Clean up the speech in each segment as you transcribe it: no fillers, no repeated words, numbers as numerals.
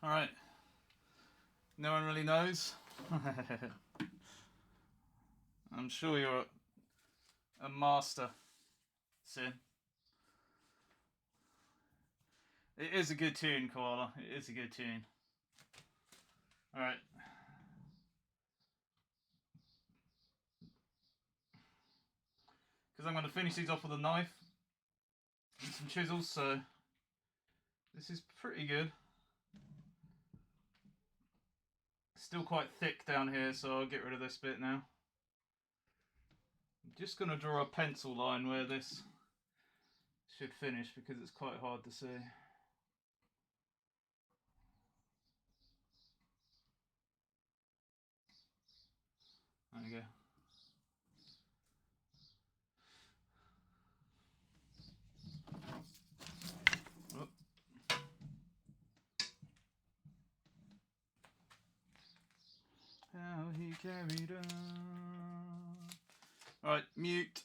Alright. No one really knows. I'm sure you're a master, Sin. It is a good tune, Koala. It is a good tune. Alright. Because I'm going to finish these off with a knife and some chisels, so this is pretty good. Still quite thick down here, so I'll get rid of this bit now. I'm just going to draw a pencil line where this should finish because it's quite hard to see. There you go. Oh. How he carried on. Alright, mute.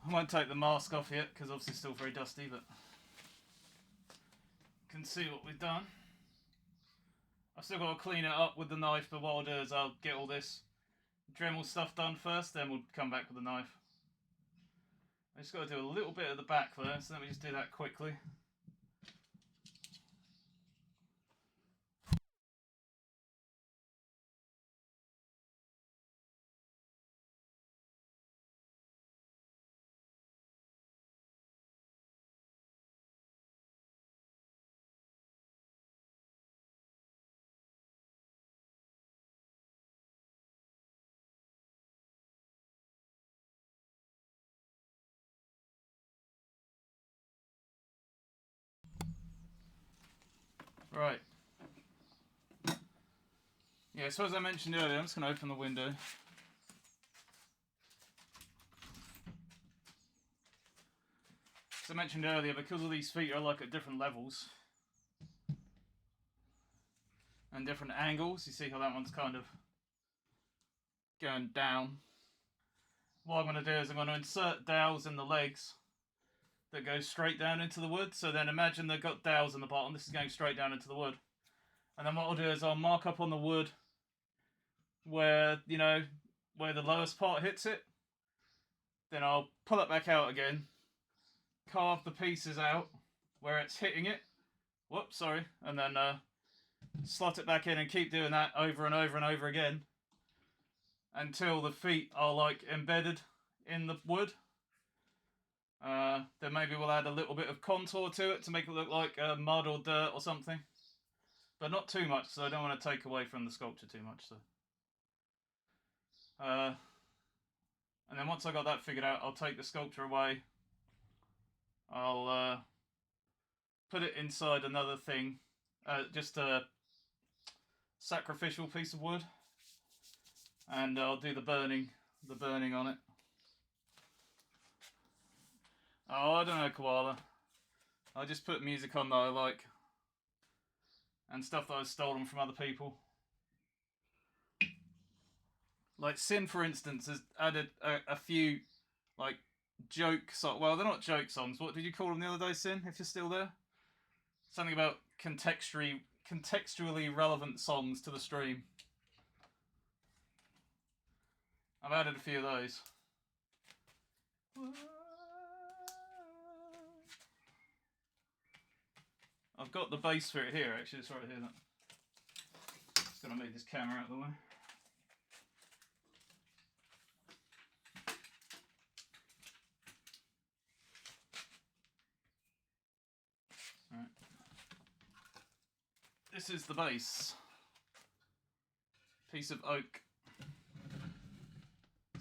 I won't take the mask off yet because obviously it's still very dusty, but you can see what we've done. I've still got to clean it up with the knife, but what I'll do is I'll get all this Dremel stuff done first, then we'll come back with the knife. I just got to do a little bit at the back there, so let me just do that quickly. Right. Yeah, so as I mentioned earlier, I'm just going to open the window. As I mentioned earlier, because all these feet are like at different levels and different angles, you see how that one's kind of going down. What I'm going to do is I'm going to insert dowels in the legs that go straight down into the wood. So then imagine they've got dowels in the bottom. This is going straight down into the wood. And then what I'll do is I'll mark up on the wood where, you know, where the lowest part hits it. Then I'll pull it back out again, carve the pieces out where it's hitting it. Whoops, sorry. And then slot it back in and keep doing that over and over and over again until the feet are like embedded in the wood. Then maybe we'll add a little bit of contour to it to make it look like mud or dirt or something. But not too much, so I don't want to take away from the sculpture too much. So, And then once I got that figured out, I'll take the sculpture away. I'll put it inside another thing, just a sacrificial piece of wood, and I'll do the burning on it. Oh, I don't know, Koala. I just put music on that I like, and stuff that I've stolen from other people. Like Sin, for instance, has added a few like joke songs. Well, they're not joke songs. What did you call them the other day, Sin? If you're still there, something about contextually relevant songs to the stream. I've added a few of those. I've got the bass for it here. Actually, it's right here. Just gonna move this camera out of the way. Right. This is the bass. Piece of oak.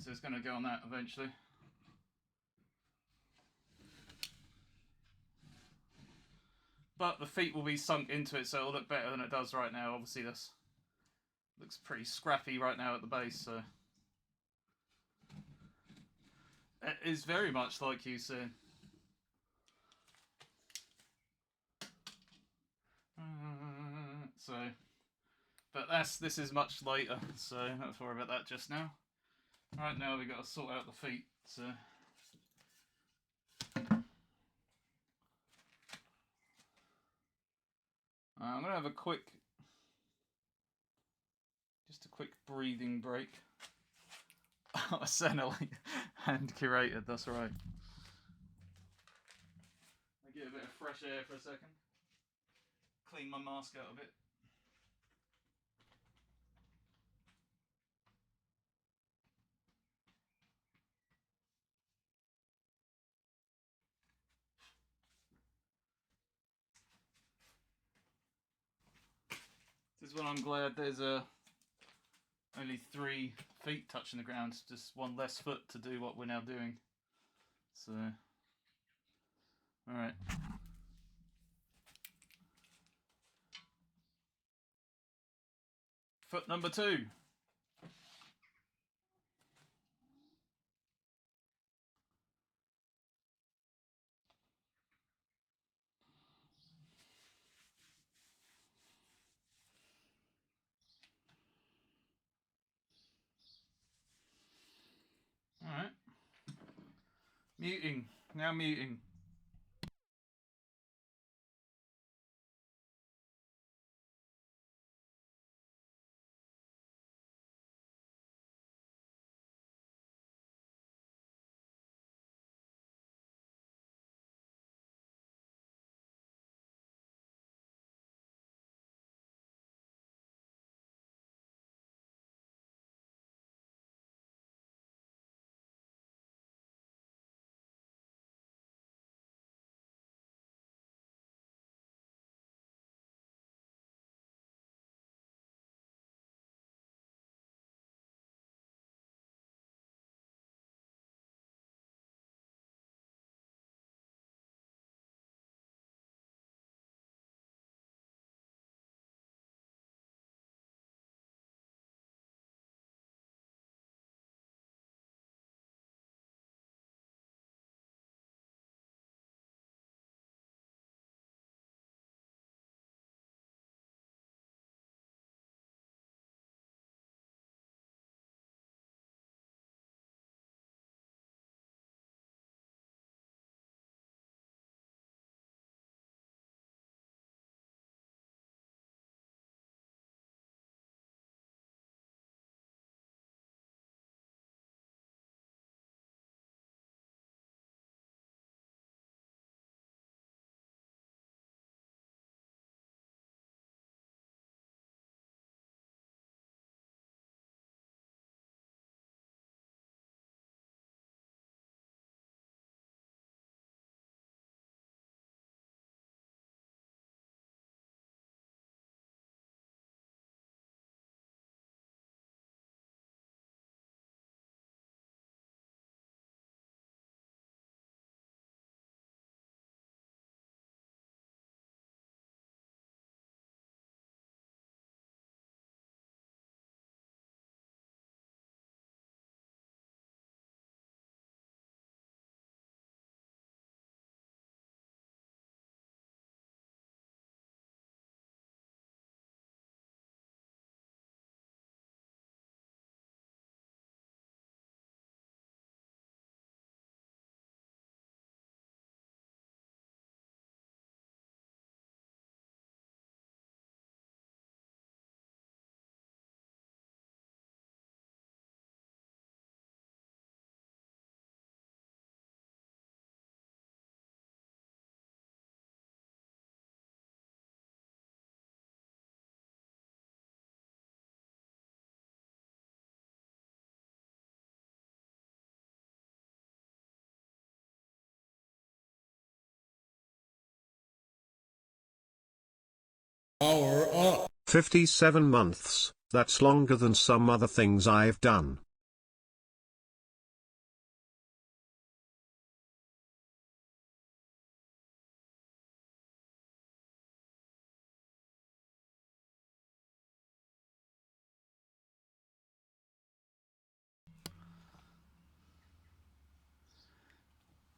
So it's going to go on that eventually. But the feet will be sunk into it, so it'll look better than it does right now. Obviously, this looks pretty scrappy right now at the base, so it is very much like you said. So, but this is much later, so don't have to worry about that just now. Right now we've got to sort out the feet, so I'm gonna have a quick breathing break. Essentially, hand curated, that's right. I get a bit of fresh air for a second. Clean my mask out a bit. This is when I'm glad there's only 3 feet touching the ground, just one less foot to do what we're now doing. So, alright. Foot number 2. Alright. Muting. Now muting. 57 months, that's longer than some other things I've done.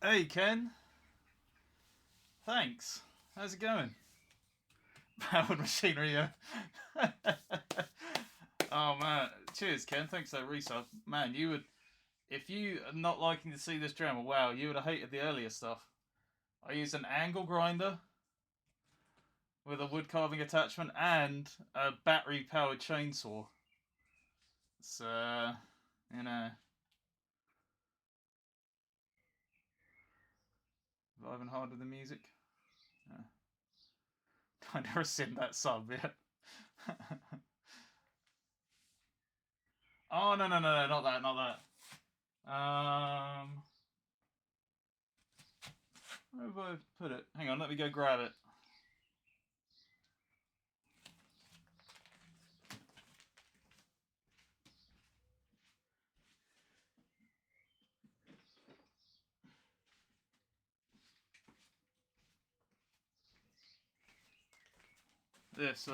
Hey Ken, thanks. How's it going? Powered machinery, yeah. Oh man, cheers Ken, thanks for that resub. Man, you would, if you are not liking to see this drama, wow, you would have hated the earlier stuff. I used an angle grinder with a wood carving attachment and a battery powered chainsaw. So, you know, vibing hard with the music. Yeah. I never seen that sub yet. Oh no, not that, not that. Where have I put it? Hang on, let me go grab it. This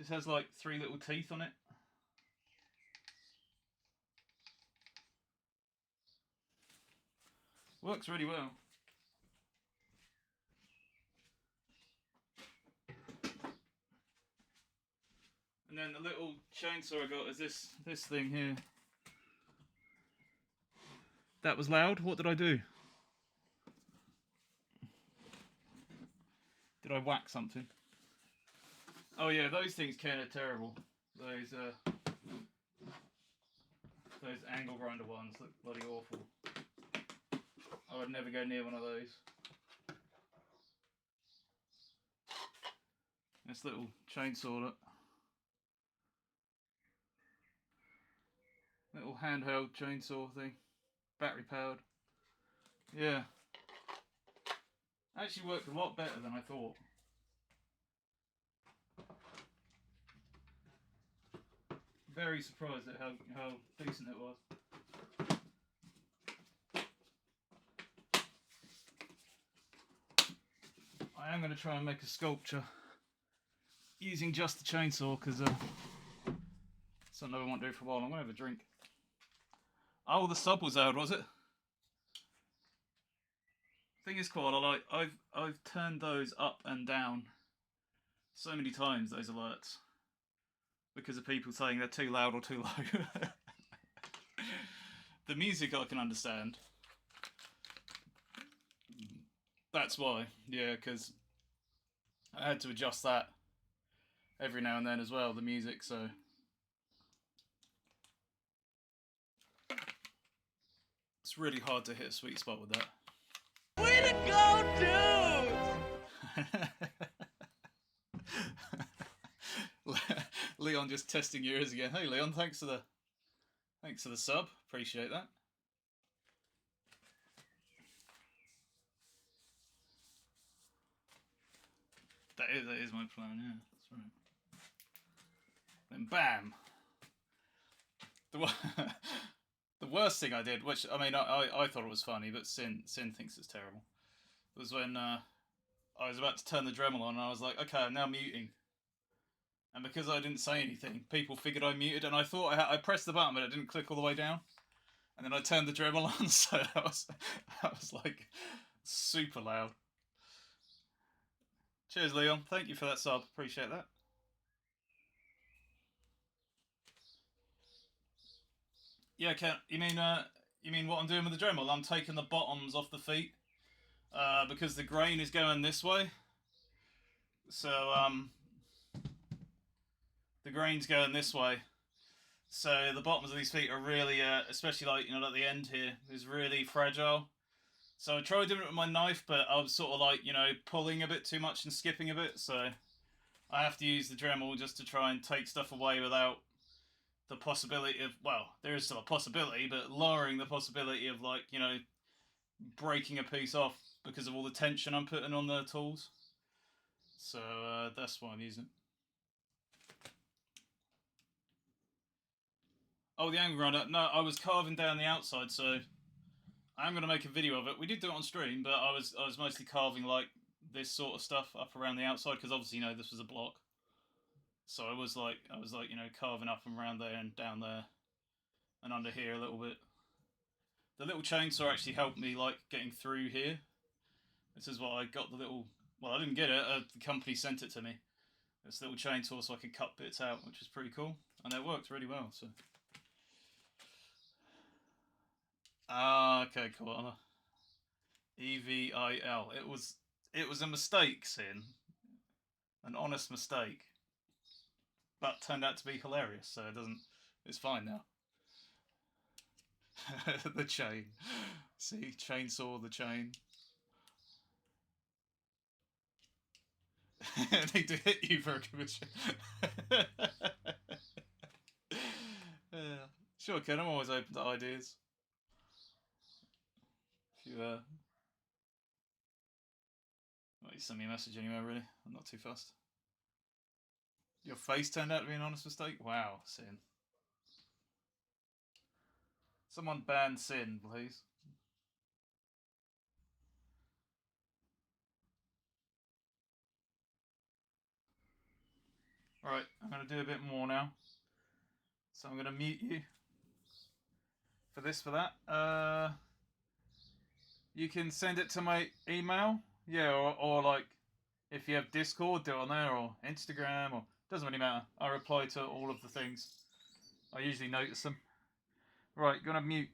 has like 3 little teeth on it. Works really well. And then the little chainsaw I got is this thing here. That was loud. What did I do? Did I whack something? Oh yeah, those things kind of terrible. Those angle grinder ones look bloody awful. I would never go near one of those. This little chainsaw, look. Little handheld chainsaw thing. Battery powered. Yeah. Actually worked a lot better than I thought. Very surprised at how decent it was. I am going to try and make a sculpture using just the chainsaw because something I won't do for a while. I'm going to have a drink. Oh, the sub was out, was it? Thing is, Koala, like I've turned those up and down so many times, those alerts, because of people saying they're too loud or too low. The music I can understand. That's why, yeah, because I had to adjust that every now and then as well, the music, so. It's really hard to hit a sweet spot with that. Way to go, dude! Leon just testing your ears again. Hey Leon, thanks for the sub. Appreciate that. That is my plan, yeah, that's right. Then bam! The worst thing I did, which, I mean, I thought it was funny, but Sin thinks it's terrible, was when I was about to turn the Dremel on and I was like, okay, I'm now muting. And because I didn't say anything, people figured I muted, and I thought I pressed the button, but it didn't click all the way down. And then I turned the Dremel on, so that was like super loud. Cheers, Leon. Thank you for that sub. Appreciate that. Yeah, Ken. You mean what I'm doing with the Dremel? I'm taking the bottoms off the feet because the grain is going this way. So the grain's going this way. So the bottoms of these feet are really, especially like at the end here, is really fragile. So I tried doing it with my knife, but I was sort of like pulling a bit too much and skipping a bit. So I have to use the Dremel just to try and take stuff away without the possibility of, well, there is still a possibility, but lowering the possibility of breaking a piece off because of all the tension I'm putting on the tools. So that's what I'm using. Oh, the angle grinder. No, I was carving down the outside, so I'm going to make a video of it. We did do it on stream, but I was mostly carving like this sort of stuff up around the outside because obviously this was a block. So I was like carving up and around there and down there and under here a little bit. The little chainsaw actually helped me like getting through here. This is what I got the little. Well, I didn't get it. The company sent it to me. This little chainsaw so I could cut bits out, which is pretty cool, and it worked really well. So. Okay, cool. EVIL. It was a mistake, Sin. An honest mistake. But turned out to be hilarious, so it doesn't. It's fine now. The chain. See, chainsaw the chain. I need to hit you for a commission. Yeah. Sure, Ken. I'm always open to ideas. If you well, you send me a message anyway. Really, I'm not too fussed. Your face turned out to be an honest mistake. Wow, Sin. Someone ban Sin, please. Right, I'm going to do a bit more now. So I'm going to mute you for this, for that. You can send it to my email. Yeah, or like, if you have Discord, do it on there, or Instagram, or doesn't really matter. I reply to all of the things. I usually notice them. Right, gonna mute.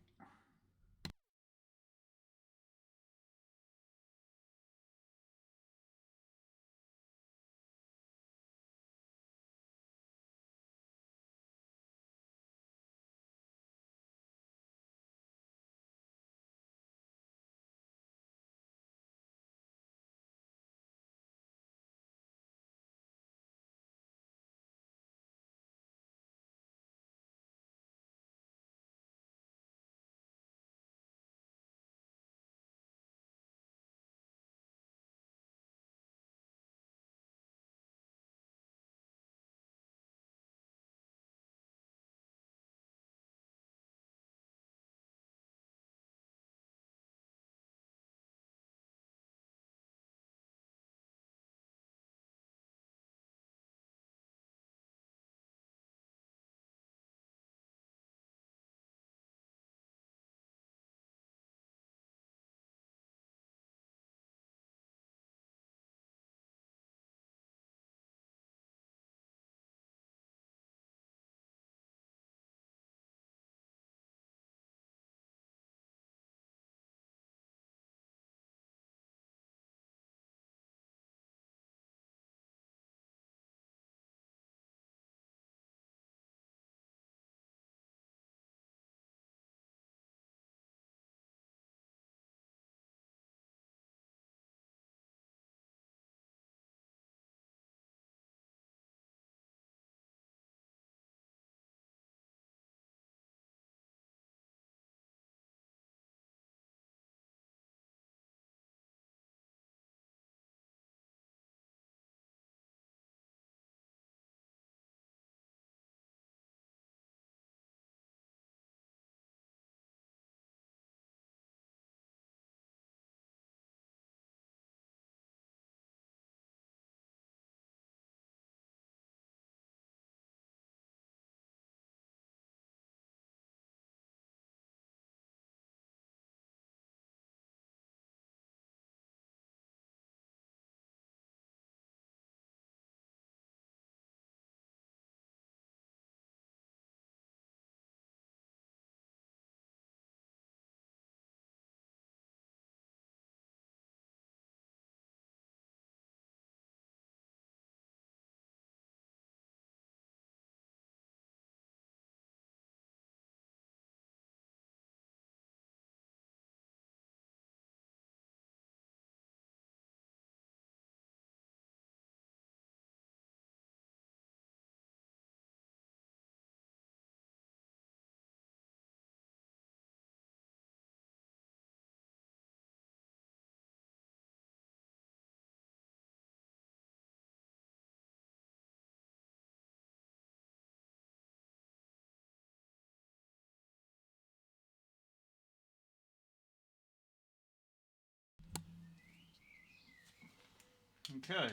Okay.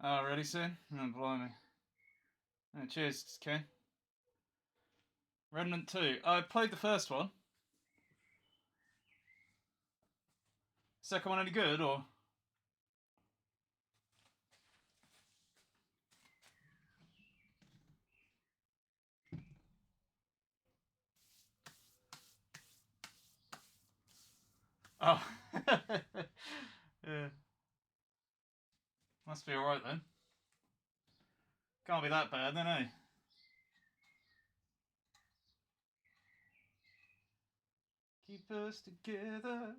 Oh, ready soon? Oh, blimey. Oh, cheers, Ken. Remnant 2. I played the first one. Second one any good, or? Oh. Yeah. Must be alright then. Can't be that bad then, eh? Keep us together.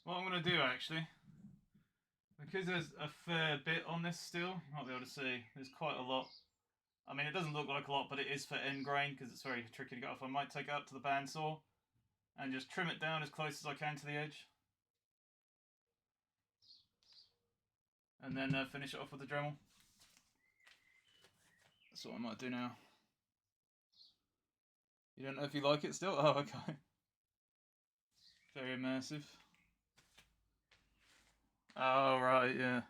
What I'm going to do actually, because there's a fair bit on this still, you might be able to see, there's quite a lot. I mean, it doesn't look like a lot, but it is for end grain because it's very tricky to get off. I might take it up to the bandsaw and just trim it down as close as I can to the edge. And then finish it off with the Dremel. That's what I might do now. You don't know if you like it still? Oh, okay. Very immersive. Oh, right, yeah.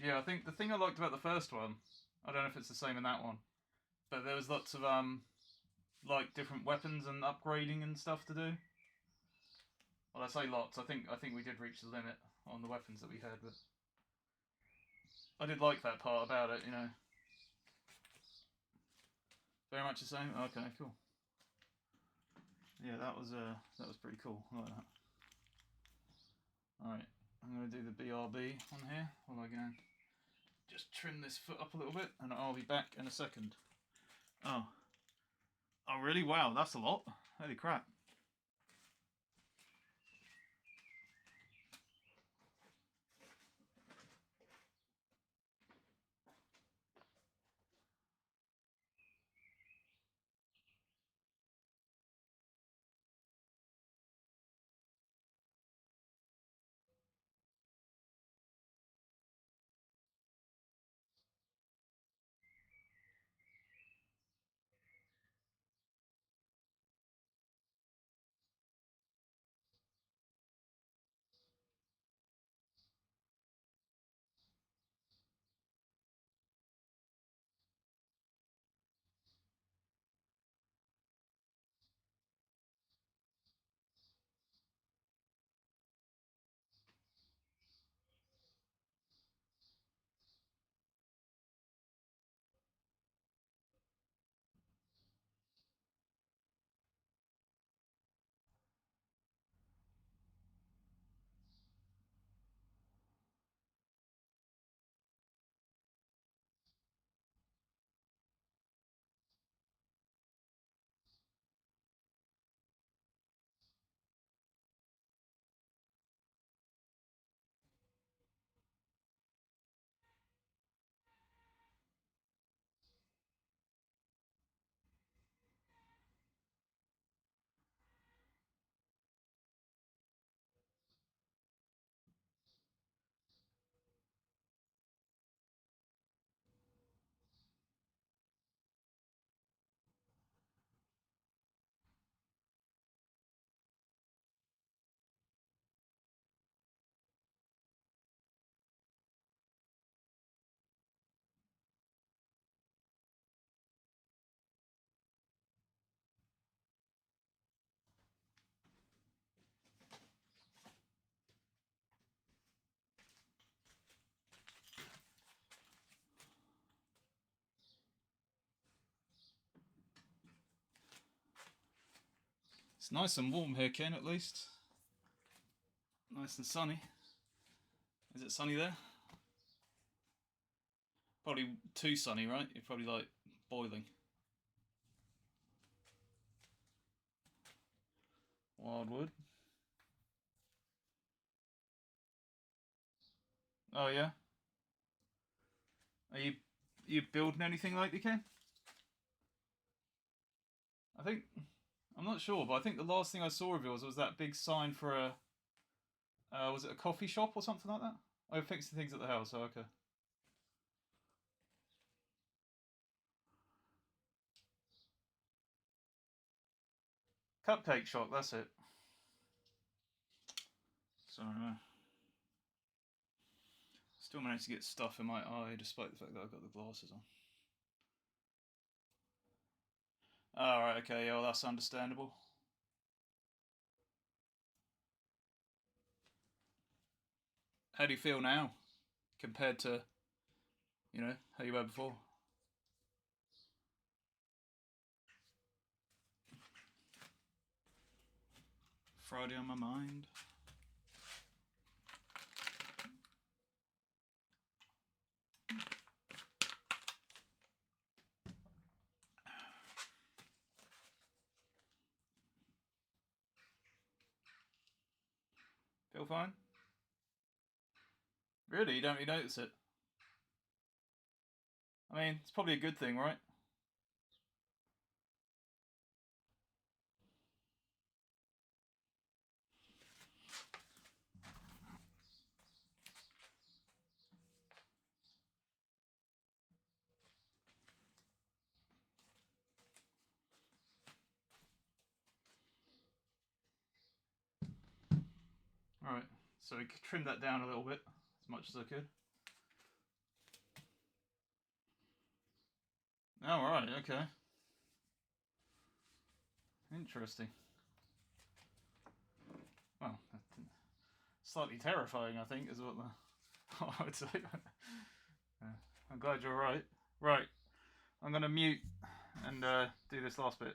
Yeah, I think the thing I liked about the first one, I don't know if it's the same in that one, but there was lots of like different weapons and upgrading and stuff to do. Well, I say lots. I think we did reach the limit on the weapons that we had, but I did like that part about it. You know, very much the same. Okay, cool. Yeah, that was pretty cool. I like that. All right, I'm gonna do the BRB on here while I go and just trim this foot up a little bit, and I'll be back in a second. Oh, oh really? Wow, that's a lot. Holy crap. It's nice and warm here, Ken, at least. Nice and sunny. Is it sunny there? Probably too sunny, right? You're probably like boiling. Wildwood. Oh yeah. Are you building anything lately, Ken? I think, I'm not sure, but I think the last thing I saw of yours was that big sign for a, was it a coffee shop or something like that? Oh, fixing things at the house, oh, okay. Cupcake shop, that's it. Sorry, still managed to get stuff in my eye despite the fact that I've got the glasses on. Alright, okay, yeah, well, that's understandable. How do you feel now compared to, you know, how you were before? Friday on my mind. Feel fine? Really? You don't really notice it? I mean, it's probably a good thing, right? Alright, so we trimmed that down a little bit, as much as I could. Alright, okay. Interesting. Well, slightly terrifying, I think, is what I would say. I'm glad you're right. Right, I'm going to mute and do this last bit.